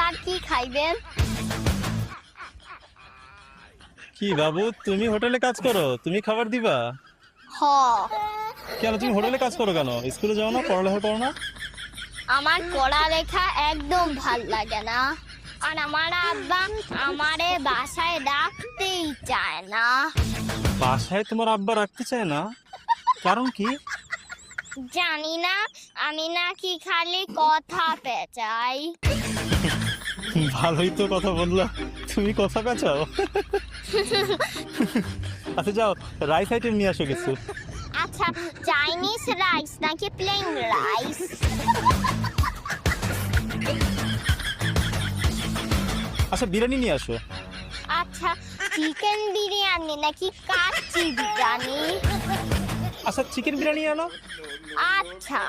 Sir কি খাইবেন? কি বাবু, তুমি হোটেলে কাজ করো, তুমি খাবার দিবা? হ। কেন তুমি হোটেলে কাজ করো কেন? স্কুলে যাও না, পড়ালেখা করো না? আমার পড়ালেখা একদম ভাল লাগে না, আর আমার আব্বা আমারে বাসায় রাখতেই চায় না। বাসায় তোমার আব্বা রাখতে চায় না? কারণ কি? জানি না, আমি নাকি খালি কথা পেঁচাই। ভালোই তো কথা বললা, তুমি কথা পেঁচাও। আচ্ছা যাও, রাইস আইটেম নিয়ে আসো কিছু। আচ্ছা, চাইনিজ রাইস নাকি প্লেন রাইস? আচ্ছা বিরিয়ানি নিয়ে আসো। আচ্ছা, চিকেন বিরিয়ানি নাকি কাচ্চি বিরিয়ানি? আচ্ছা চিকেন বিরিয়ানি আনো। আচ্ছা,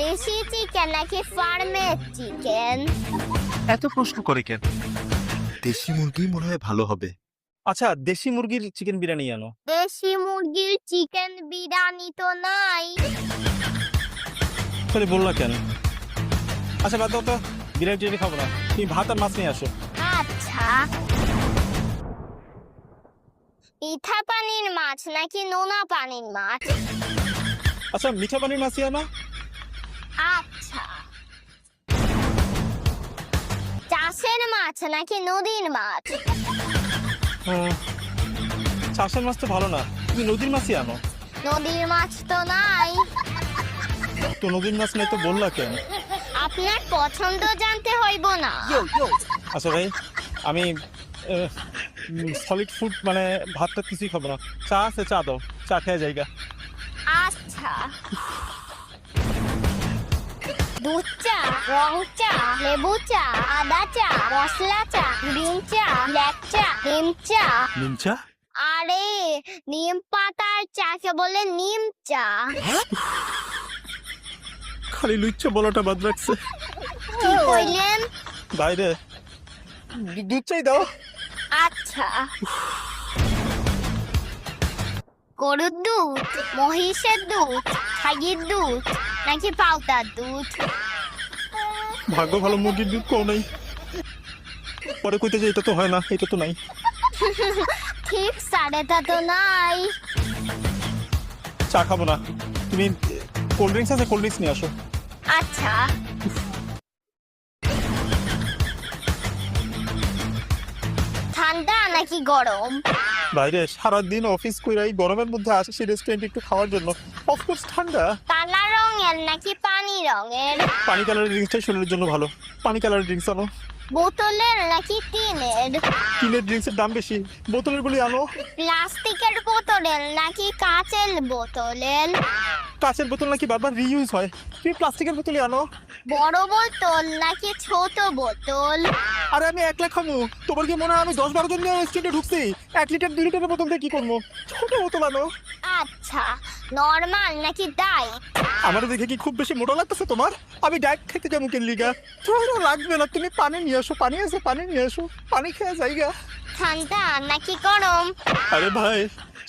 দেশি চিকেন নাকি ফার্মের চিকেন? এত প্রশ্ন করে কেন? দেশি মুরগি মনে হয় ভালো হবে। আচ্ছা দেশি মুরগির চিকেন বিরিয়ানি আনো। দেশি মুরগির চিকেন বিরিয়ানি তো নাই। তাহলে বললা কেন? আচ্ছা বাদ দাও তো, বিরিয়ানি টিরিয়ানি খাবো না, তুমি ভাত আর মাছ নিয়ে আসো। আচ্ছা, মিঠা পানির মাছ নাকি নোনা পানির মাছ? আচ্ছা মিঠা পানির মাছই আনো। আচ্ছা, চাষের মাছ নাকি নদীর মাছ? চাষের মাছ তো ভালো না, তুমি নদীর মাছই আনো। নদীর মাছ তো নাই। তো নদীর মাছ নাই তো বললা কেন? আপনার পছন্দ জানতে হইব না? আচ্ছা ভাই, আমি সলিড ফুড মানে ভাতটা কিছুই খাবো না, চা আছে চা দাও, চা খেয়ে জায়গা। আচ্ছা, দুধ চা, রং চা, লেবু চা, আদা চা, মশলা চা, গ্রিন চা, ব্ল্যাক চা, নিম চা। নিমচা? আরে, নিম পাতার চাকে বলে নিম চা। খালি লুচ্চা বলাটা বাদ রাখছে। কি কইলেন? বাইরে দুধ চাই দাও। আচ্ছা, গরুর দুধ, মহিষের দুধ, ছাগির দুধ নাকি পাউটার দুধ? ভাগ্য ভালো, মুরগির দুধ কেউ নেই। পরে কইতে যে এটা তো হয় না, এটা তো নাই। ঠিক সাড়েটা তো নাই। চা খাবো না, তুমি কোল্ড ড্রিঙ্কস আছে, কোল্ড ড্রিঙ্কস নিয়ে আসো। আচ্ছা, ঠান্ডা নাকি গরম? বাইরে সারাদিন অফিস কইরা এই গরমের মধ্যে আসে সেই রেস্টুরেন্টে একটু খাওয়ার জন্য, অফকোর্স ঠান্ডা। কালা রঙের নাকি পানি রঙের? পানি কালারের ড্রিঙ্কসটাই শরীরের জন্য ভালো, পানি কালারের ড্রিঙ্কস আনো। বোতলের নাকি টিনের? টিনের ড্রিঙ্কসের দাম বেশি, বোতলের গুলি আনো। প্লাস্টিকের বোতলের নাকি কাঁচের বোতলের? কাঁচের বোতল নাকি বারবার রিইউজ হয়, তুমি প্লাস্টিকের বোতলই আনো। বড় বোতল নাকি ছোট বোতল? আরে আমি একলা খামু, তোমার কি মনে হয় আমি 10-12 জন নিয়ে রেস্টুরেন্টে ঢুকছি? 1 লিটার 2 লিটারের বোতল দিয়ে কি করবো? ছোট বোতল আনো। আচ্ছা, নরমাল নাকি ডায়েট? আমার দেখে কি খুব বেশি মোটা লাগতেছে তোমার? আমি ডায়েট খেতে যাবো কেন লিগা? তোমার লাগবে না, তুমি পানি নিয়ে আসো, পানি আছে পানি নিয়ে আসো, পানি খেয়ে যাইগা। ঠান্ডা নাকি গরম? আরে ভাই,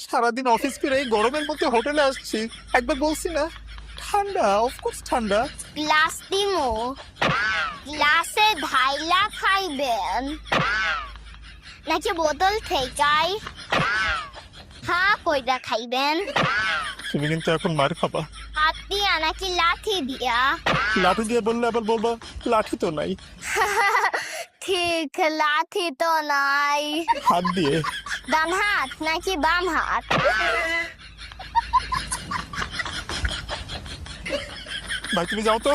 সারাদিন অফিস করে এই গরমের মধ্যে হোটেলে আসছি, একবার বলছি না ঠান্ডা? অফকোর্স ঠান্ডা। গ্লাস দিমু, গ্লাসে ঢাইলা খাইবেন নাকি বোতল থেকাই হ্যাঁ কইরা খাইবেন? তুমি কিন্তু এখন মার খাবা। হাত দিয়া নাকি লাঠি দিয়া? লাঠি দিয়ে বললে আবার বলবা লাঠি তো নাই। ঠিক, লাঠি তো নাই। হাত দিয়ে। ডান হাত নাকি বাম হাত? ভাই তুমি যাও তো,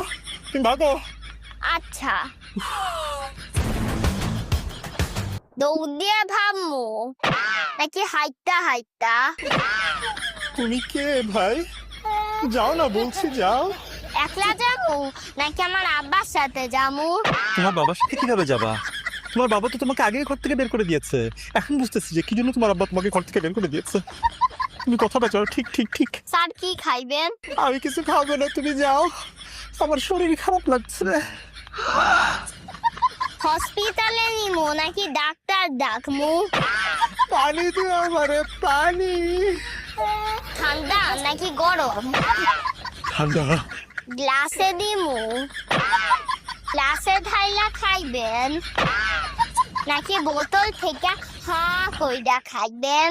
তুমি ভাগো। আচ্ছা, দৌড় দিয়ে ভাবমু নাকি হাইটটা হাইটটা? তুমি কে ভাই? যাও না বলছি, যাও। একলা যামু নাকি আমার আব্বার সাথে যামু? তোমার বাবার সাথে কিভাবে যাবা? তোমার বাবা তো তোমাকে আগে ঘর থেকে বের করে দিয়েছে, এখন বুঝতেছি যে কি জন্য তোমার আব্বা তোমাকে ঘর থেকে বের করে দিয়েছে। তুমি কথা বেচাও, ঠিক ঠিক ঠিক। স্যার কি খাইবেন? আমি কিছু খাবো না, তুমি যাও, আমার শরীর খারাপ লাগছে। হসপিটালে নিমু নাকি ডাক্তার ডাকমু? পানি দিও আমারে, পানি। ঠান্ডা নাকি গরম? ঠান্ডা। গ্লাসে দিমু গ্লাসে ঢাইলা খাইবেন নাকি বোতল থেকে হা কইরা খাইবেন?